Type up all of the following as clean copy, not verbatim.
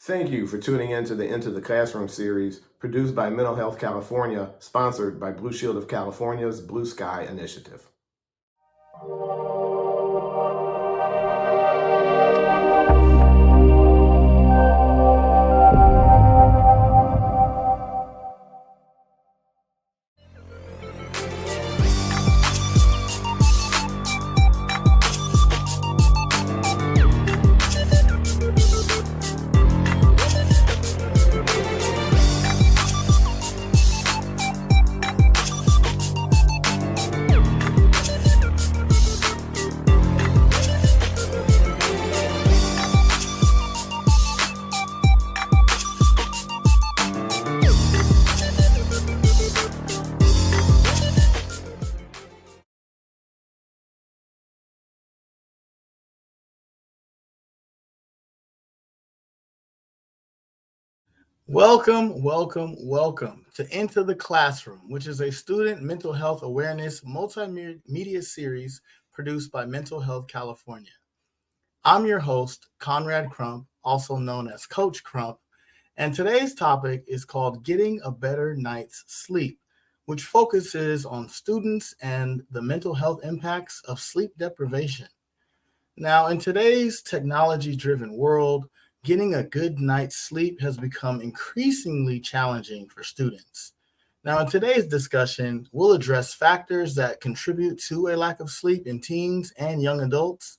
Thank you for tuning in to the Into the Classroom series produced by Mental Health California, sponsored by Blue Shield of California's Blue Sky Initiative. Welcome to Into the Classroom, which is a student mental health awareness multimedia series produced by Mental Health California. I'm your host, Conrad Crump, also known as Coach Crump, and today's topic is called Getting a Better Night's Sleep, which focuses on students and the mental health impacts of sleep deprivation. Now, in today's technology driven world, getting a good night's sleep has become increasingly challenging for students. Now, in today's discussion, we'll address factors that contribute to a lack of sleep in teens and young adults.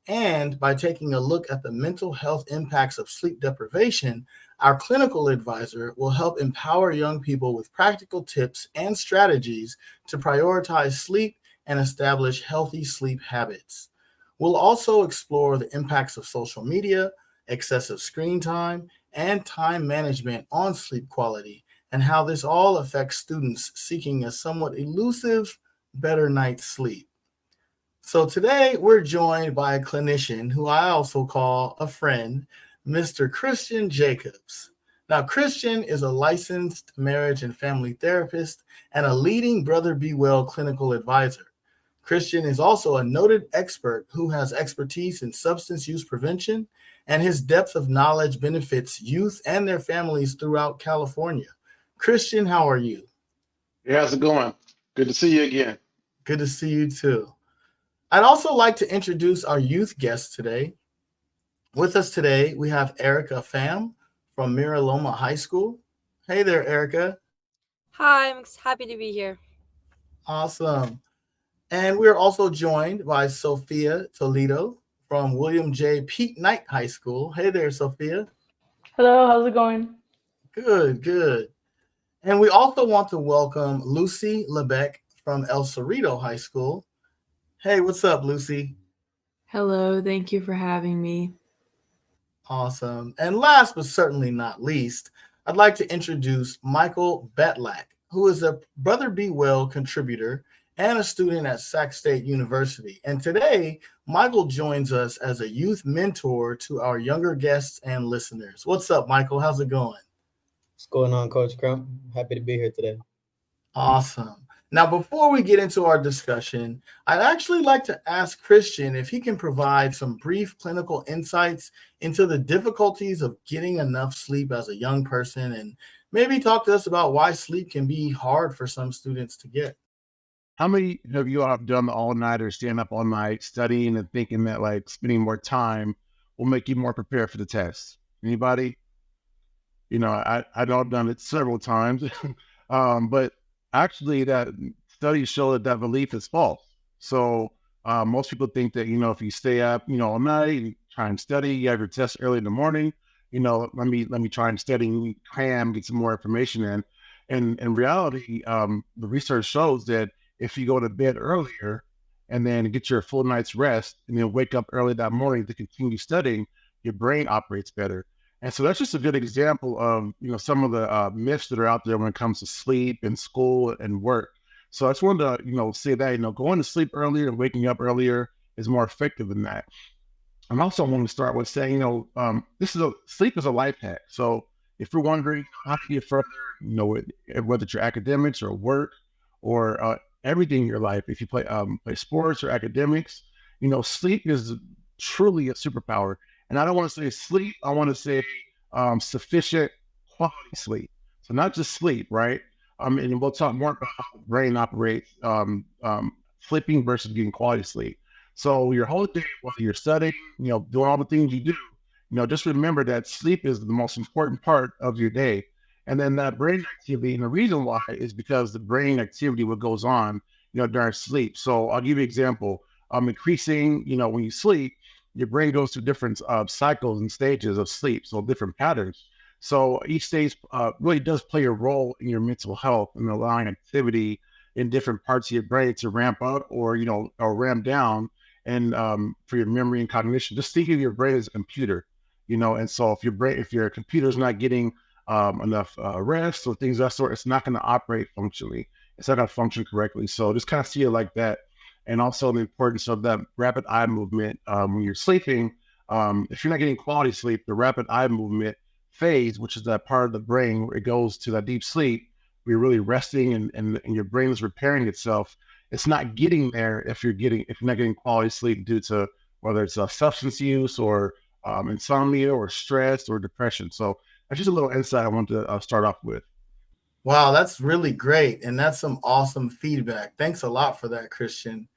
And by taking a look at the mental health impacts of sleep deprivation, our clinical advisor will help empower young people with practical tips and strategies to prioritize sleep and establish healthy sleep habits. We'll also explore the impacts of social media, excessive screen time, and time management on sleep quality, and how this all affects students seeking a somewhat elusive better night's sleep. So today we're joined by a clinician who I also call a friend, Mr. Christian Jacobs. Now, Christian is a licensed marriage and family therapist and a leading Brother Be Well clinical advisor. Christian is also a noted expert who has expertise in substance use prevention, and his depth of knowledge benefits youth and their families throughout California. Christian, how are you? Hey, how's it going? Good to see you again. Good to see you too. I'd also like to introduce our youth guest today. With us today, we have Erica Pham from Mira Loma High School. Hey there, Erica. Hi, I'm happy to be here. Awesome. And we're also joined by Sophia Toledo from William J. Pete Knight High School. Hey there, Sophia. Hello, how's it going? Good. And we also want to welcome Lucy Lebec from El Cerrito High School. Hey, what's up, Lucy? Hello, thank you for having me. Awesome. And last but certainly not least, I'd like to introduce Michael Betlak, who is a Brother Be Well contributor and a student at Sac State University. And today, Michael joins us as a youth mentor to our younger guests and listeners. What's up, Michael? How's it going? What's going on, Coach Crump? Happy to be here today. Awesome. Now, before we get into our discussion, I'd actually like to ask Christian if he can provide some brief clinical insights into the difficulties of getting enough sleep as a young person, and maybe talk to us about why sleep can be hard for some students to get. How many of you all have done the all-nighter, staying up all night, studying and thinking that like spending more time will make you more prepared for the test? Anybody? I've done it several times, but actually that studies show that belief is false. So most people think that, if you stay up, all night, you try and study, you have your test early in the morning, let me try and study, cram, get some more information in. And in reality, the research shows that if you go to bed earlier and then get your full night's rest and then wake up early that morning to continue studying, your brain operates better. And so that's just a good example of, some of the myths that are out there when it comes to sleep and school and work. So I just wanted to, say that, going to sleep earlier and waking up earlier is more effective than that. And also I want to start with saying, sleep is a life hack. So if you're wondering how to get further, whether it's your academics or work or everything in your life, if you play sports or academics, sleep is truly a superpower. And I don't want to say sleep, I want to say sufficient quality sleep. So not just sleep, right? And we'll talk more about how the brain operates, sleeping versus getting quality sleep. So your whole day, whether you're studying, doing all the things you do, just remember that sleep is the most important part of your day. And then that brain activity, and the reason why is because the brain activity, what goes on, during sleep. So I'll give you an example. Increasing, when you sleep, your brain goes through different cycles and stages of sleep, so different patterns. So each stage really does play a role in your mental health and allowing activity in different parts of your brain to ramp up or ramp down, and for your memory and cognition. Just think of your brain as a computer, and so if your computer is not getting enough rest or things of that sort, it's not going to operate functionally. It's not going to function correctly. So just kind of see it like that. And also the importance of that rapid eye movement when you're sleeping. If you're not getting quality sleep, the rapid eye movement phase, which is that part of the brain where it goes to that deep sleep, where you're really resting and your brain is repairing itself. It's not getting there if you're not getting quality sleep due to whether it's substance use or insomnia or stress or depression. So that's just a little insight I want to start off with. Wow, that's really great. And that's some awesome feedback. Thanks a lot for that, Christian.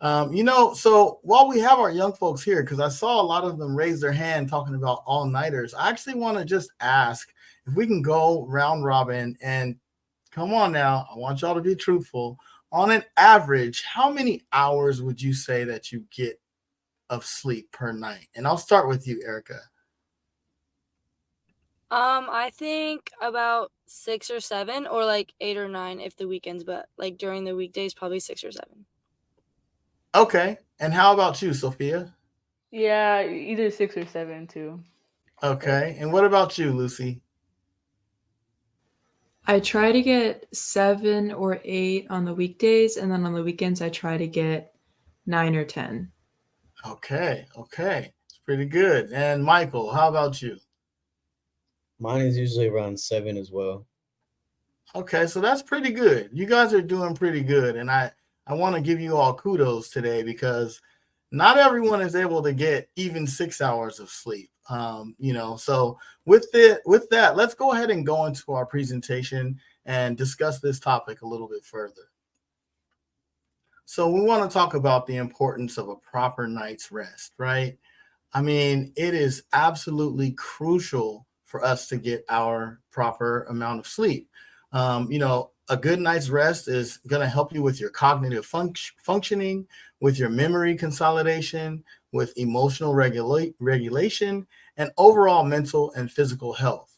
So while we have our young folks here, because I saw a lot of them raise their hand talking about all-nighters, I actually want to just ask if we can go round robin and come on now. I want y'all to be truthful. On an average, how many hours would you say that you get of sleep per night? And I'll start with you, Erica. I think about 6 or 7, or like 8 or 9 if the weekends, but like during the weekdays, probably 6 or 7. Okay. And how about you, Sophia? Yeah, either 6 or 7 too. Okay. And what about you, Lucy? I try to get 7 or 8 on the weekdays, and then on the weekends I try to get 9 or 10. Okay. It's pretty good. And Michael, how about you? Mine is usually around 7 as well. Okay, so that's pretty good. You guys are doing pretty good. And I want to give you all kudos today because not everyone is able to get even 6 hours of sleep. So with that, let's go ahead and go into our presentation and discuss this topic a little bit further. So we want to talk about the importance of a proper night's rest, right? I mean, it is absolutely crucial for us to get our proper amount of sleep. A good night's rest is going to help you with your cognitive functioning, with your memory consolidation, with emotional regulation, and overall mental and physical health.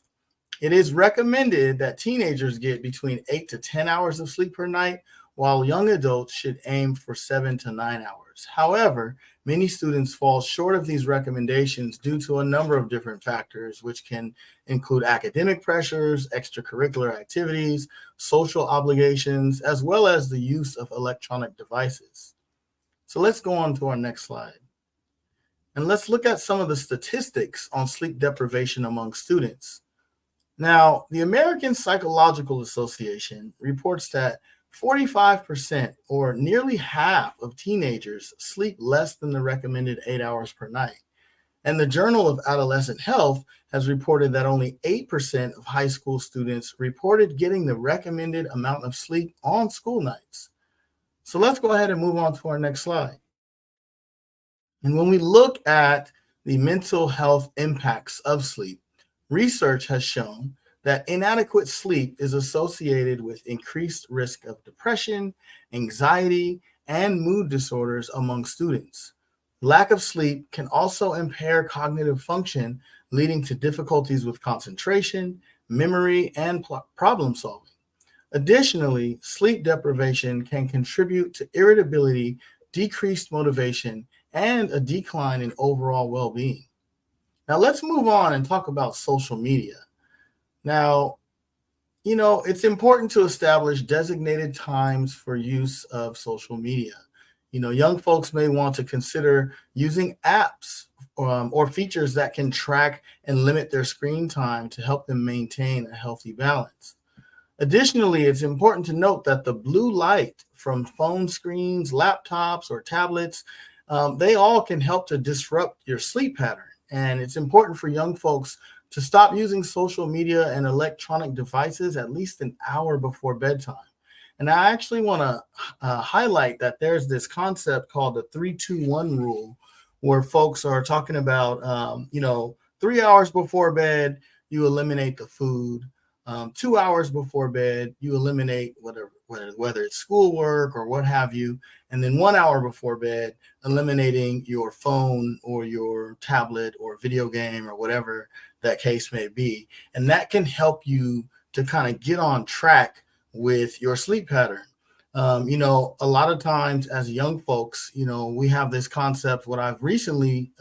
It is recommended that teenagers get between 8 to 10 hours of sleep per night, while young adults should aim for 7 to 9 hours. However, many students fall short of these recommendations due to a number of different factors, which can include academic pressures, extracurricular activities, social obligations, as well as the use of electronic devices. So let's go on to our next slide. And let's look at some of the statistics on sleep deprivation among students. Now, the American Psychological Association reports that 45%, or nearly half, of teenagers sleep less than the recommended 8 hours per night. And the Journal of Adolescent Health has reported that only 8% of high school students reported getting the recommended amount of sleep on school nights. So let's go ahead and move on to our next slide. And when we look at the mental health impacts of sleep, research has shown that inadequate sleep is associated with increased risk of depression, anxiety, and mood disorders among students. Lack of sleep can also impair cognitive function, leading to difficulties with concentration, memory, and problem solving. Additionally, sleep deprivation can contribute to irritability, decreased motivation, and a decline in overall well-being. Now let's move on and talk about social media. Now, it's important to establish designated times for use of social media. Young folks may want to consider using apps or features that can track and limit their screen time to help them maintain a healthy balance. Additionally, it's important to note that the blue light from phone screens, laptops, or tablets, they all can help to disrupt your sleep pattern. And it's important for young folks to stop using social media and electronic devices at least an hour before bedtime. And I actually want to highlight that there's this concept called the 3-2-1 rule, where folks are talking about, 3 hours before bed, you eliminate the food. 2 hours before bed, you eliminate whether it's schoolwork or what have you. And then 1 hour before bed, eliminating your phone or your tablet or video game or whatever that case may be. And that can help you to kind of get on track with your sleep pattern. A lot of times as young folks, we have this concept, what I've recently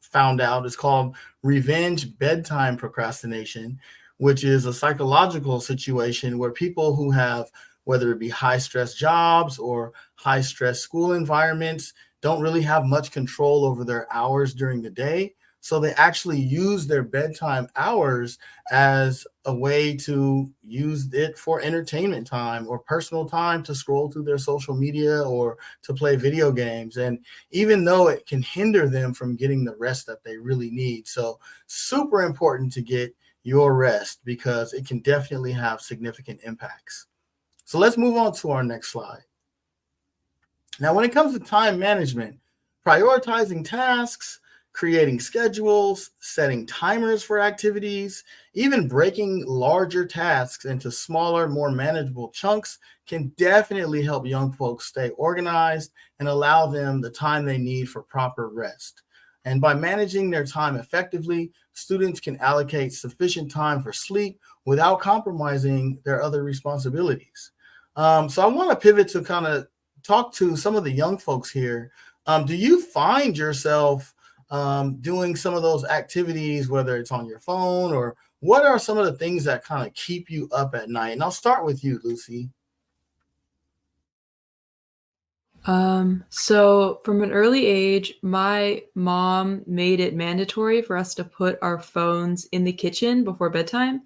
found out is called revenge bedtime procrastination, which is a psychological situation where people who have, whether it be high stress jobs or high stress school environments, don't really have much control over their hours during the day. So they actually use their bedtime hours as a way to use it for entertainment time or personal time to scroll through their social media or to play video games. And even though it can hinder them from getting the rest that they really need. So super important to get your rest because it can definitely have significant impacts. So let's move on to our next slide. Now, when it comes to time management, prioritizing tasks, creating schedules, setting timers for activities, even breaking larger tasks into smaller, more manageable chunks can definitely help young folks stay organized and allow them the time they need for proper rest. And by managing their time effectively, students can allocate sufficient time for sleep without compromising their other responsibilities. So I want to pivot to kind of talk to some of the young folks here. Do you find yourself doing some of those activities, whether it's on your phone, or what are some of the things that kind of keep you up at night? And I'll start with you, Lucy. So from an early age, my mom made it mandatory for us to put our phones in the kitchen before bedtime.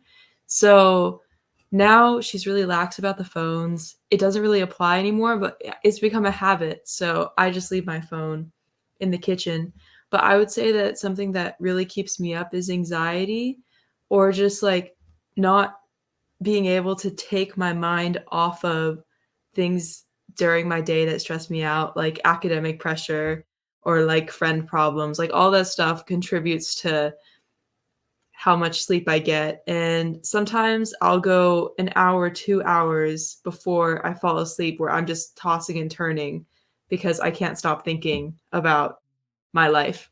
So now she's really lax about the phones. It doesn't really apply anymore, but it's become a habit. So I just leave my phone in the kitchen. But I would say that something that really keeps me up is anxiety, or just like not being able to take my mind off of things during my day that stress me out, like academic pressure or like friend problems. Like all that stuff contributes to how much sleep I get. And sometimes I'll go an hour, 2 hours before I fall asleep where I'm just tossing and turning because I can't stop thinking about my life.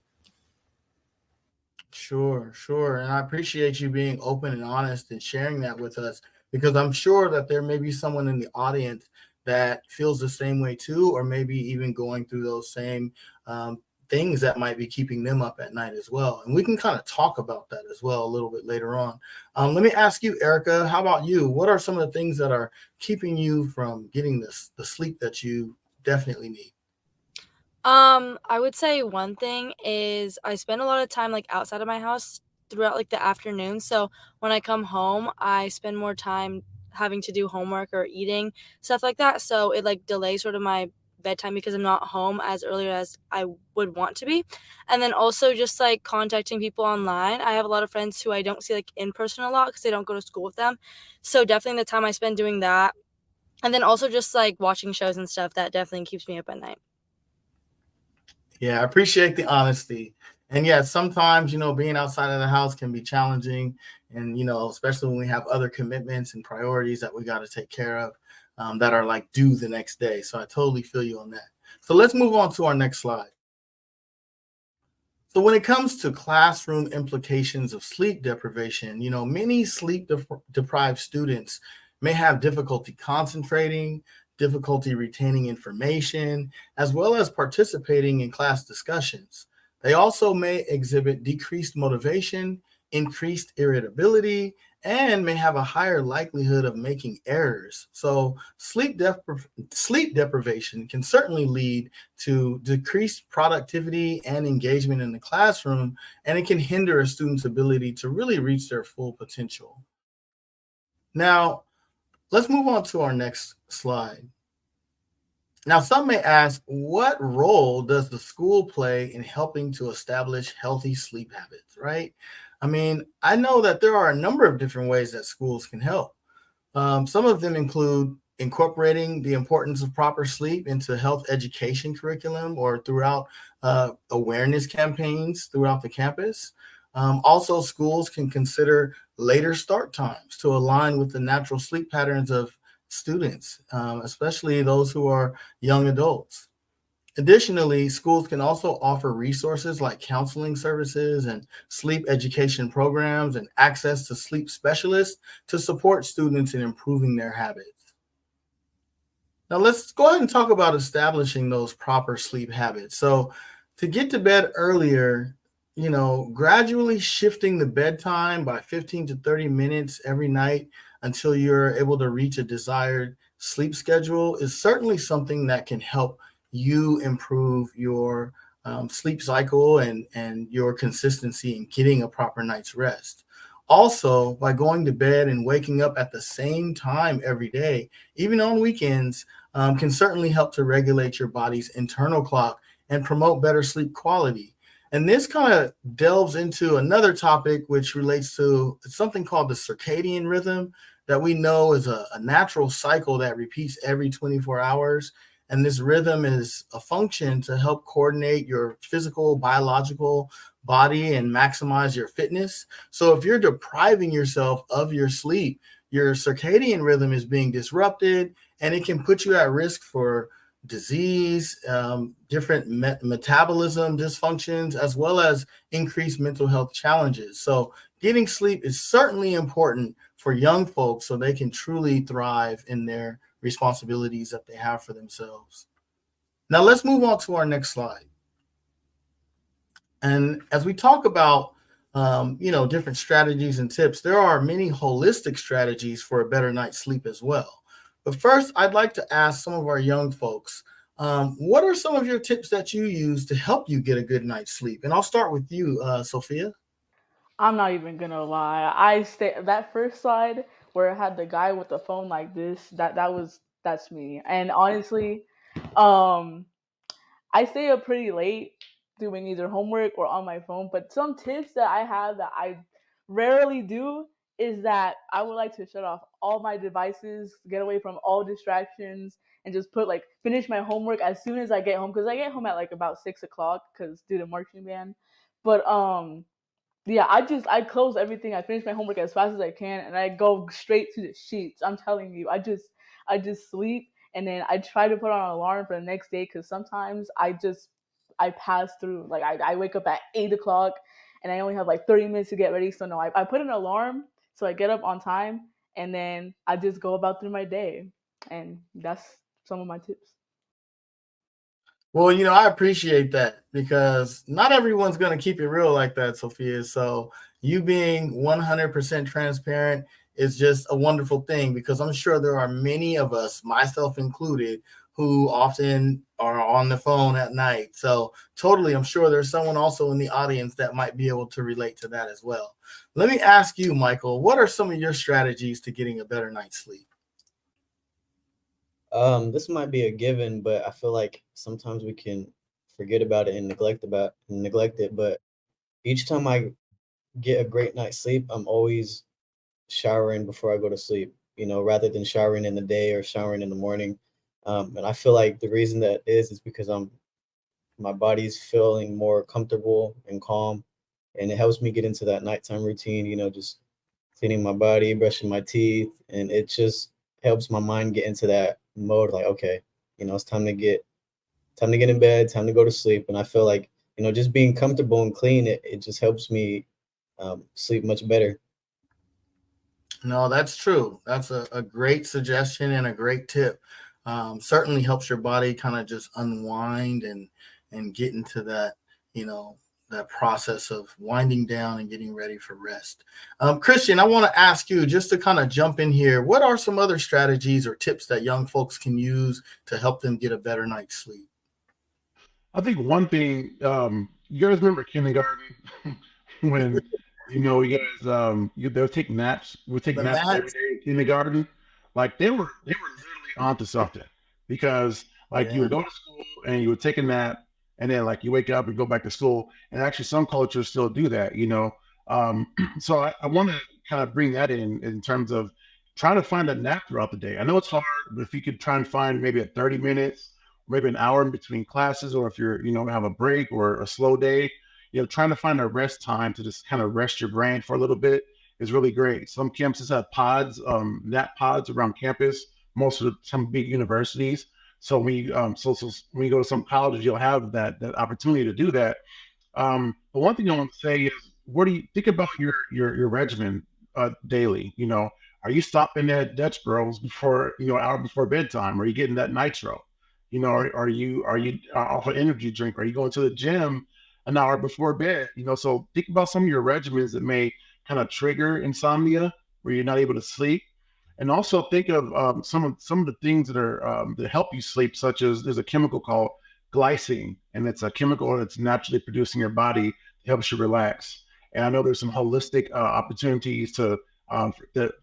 Sure. And I appreciate you being open and honest and sharing that with us, because I'm sure that there may be someone in the audience that feels the same way too, or maybe even going through those same things that might be keeping them up at night as well. And we can kind of talk about that as well a little bit later on. Let me ask you, Erica, how about you? What are some of the things that are keeping you from getting the sleep that you definitely need? I would say one thing is I spend a lot of time like outside of my house throughout like the afternoon. So when I come home, I spend more time having to do homework or eating, stuff like that. So it like delays sort of my bedtime because I'm not home as early as I would want to be. And then also just like contacting people online. I have a lot of friends who I don't see like in person a lot because they don't go to school with them. So definitely the time I spend doing that. And then also just like watching shows and stuff, that definitely keeps me up at night. Yeah, I appreciate the honesty. And yeah, sometimes, being outside of the house can be challenging. And, especially when we have other commitments and priorities that we got to take care of that are like due the next day. So I totally feel you on that. So let's move on to our next slide. So when it comes to classroom implications of sleep deprivation, many sleep deprived students may have difficulty concentrating, difficulty retaining information, as well as participating in class discussions. They also may exhibit decreased motivation, increased irritability, and may have a higher likelihood of making errors. So sleep deprivation can certainly lead to decreased productivity and engagement in the classroom, and it can hinder a student's ability to really reach their full potential. Now, let's move on to our next slide. Now, some may ask, what role does the school play in helping to establish healthy sleep habits, right? I mean, I know that there are a number of different ways that schools can help. Some of them include incorporating the importance of proper sleep into health education curriculum or throughout awareness campaigns throughout the campus. Also, schools can consider later start times to align with the natural sleep patterns of students, especially those who are young adults. Additionally, schools can also offer resources like counseling services and sleep education programs and access to sleep specialists to support students in improving their habits. Now, let's go ahead and talk about establishing those proper sleep habits. So, to get to bed earlier, gradually shifting the bedtime by 15 to 30 minutes every night until you're able to reach a desired sleep schedule is certainly something that can help you improve your sleep cycle and your consistency in getting a proper night's rest. Also, by going to bed and waking up at the same time every day, even on weekends, can certainly help to regulate your body's internal clock and promote better sleep quality. And this kind of delves into another topic, which relates to something called the circadian rhythm that we know is a natural cycle that repeats every 24 hours. And this rhythm is a function to help coordinate your physical, biological body and maximize your fitness. So if you're depriving yourself of your sleep, your circadian rhythm is being disrupted, and it can put you at risk for disease, different metabolism dysfunctions, as well as increased mental health challenges. So getting sleep is certainly important for young folks so they can truly thrive in their responsibilities that they have for themselves. Now let's move on to our next slide. And as we talk about different strategies and tips, there are many holistic strategies for a better night's sleep as well. But first, I'd like to ask some of our young folks, what are some of your tips that you use to help you get a good night's sleep? And I'll start with you, Sophia. I'm not even gonna lie. I stay that first slide where it had the guy with the phone like this. That's me. And honestly, um, I stay up pretty late doing either homework or on my phone. But some tips that I have that I rarely do is that I would like to shut off all my devices, get away from all distractions, and just finish my homework as soon as I get home because I get home at like about 6 o'clock because due to marching band. But yeah, I close everything. I finish my homework as fast as I can, and I go straight to the sheets. I'm telling you, I just sleep, and then I try to put on an alarm for the next day because sometimes I pass through. Like I wake up at 8 o'clock, and I only have like 30 minutes to get ready. So no, I put an alarm so I get up on time, and then I just go about through my day, and that's some of my tips. Well, I appreciate that because not everyone's going to keep it real like that, Sophia. So you being 100% transparent is just a wonderful thing because I'm sure there are many of us, myself included, who often are on the phone at night. So totally, I'm sure there's someone also in the audience that might be able to relate to that as well. Let me ask you, Michael, what are some of your strategies to getting a better night's sleep? This might be a given, but I feel like sometimes we can forget about it and neglect it. But each time I get a great night's sleep, I'm always showering before I go to sleep, rather than showering in the day or showering in the morning. And I feel like the reason that is because my body's feeling more comfortable and calm, and it helps me get into that nighttime routine, just cleaning my body, brushing my teeth, and it just helps my mind get into that mode like, okay, it's time to get in bed, time to go to sleep. And I feel like, just being comfortable and clean, it just helps me sleep much better. No, that's true. That's a great suggestion and a great tip. Certainly helps your body kind of just unwind and get into that, that process of winding down and getting ready for rest. Christian, I want to ask you just to kind of jump in here. What are some other strategies or tips that young folks can use to help them get a better night's sleep? I think one thing, you guys remember kindergarten when you guys they'll take naps. We take The naps every mats? day in kindergarten. Like they were literally onto something because like you Yeah. would go to school and you would take a nap and then like you wake up and go back to school. And actually some cultures still do that. So I want to kind of bring that in terms of trying to find a nap throughout the day. I know it's hard, but if you could try and find maybe a 30 minutes, maybe an hour in between classes, or if you're, have a break or a slow day, trying to find a rest time to just kind of rest your brain for a little bit is really great. Some campuses have pods, nap pods around campus, most of some big universities. So so when you go to some colleges, you'll have that opportunity to do that. But one thing I want to say is, what do you think about your regimen daily? Are you stopping at Dutch Bros before, an hour before bedtime? Are you getting that nitro? Are you off an energy drink? Are you going to the gym an hour before bed? So think about some of your regimens that may kind of trigger insomnia where you're not able to sleep. And also think of some of the things that are that help you sleep, such as there's a chemical called glycine, and it's a chemical that's naturally produced in your body that helps you relax. And I know there's some holistic opportunities to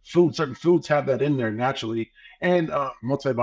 certain foods have that in there naturally, and multivitamin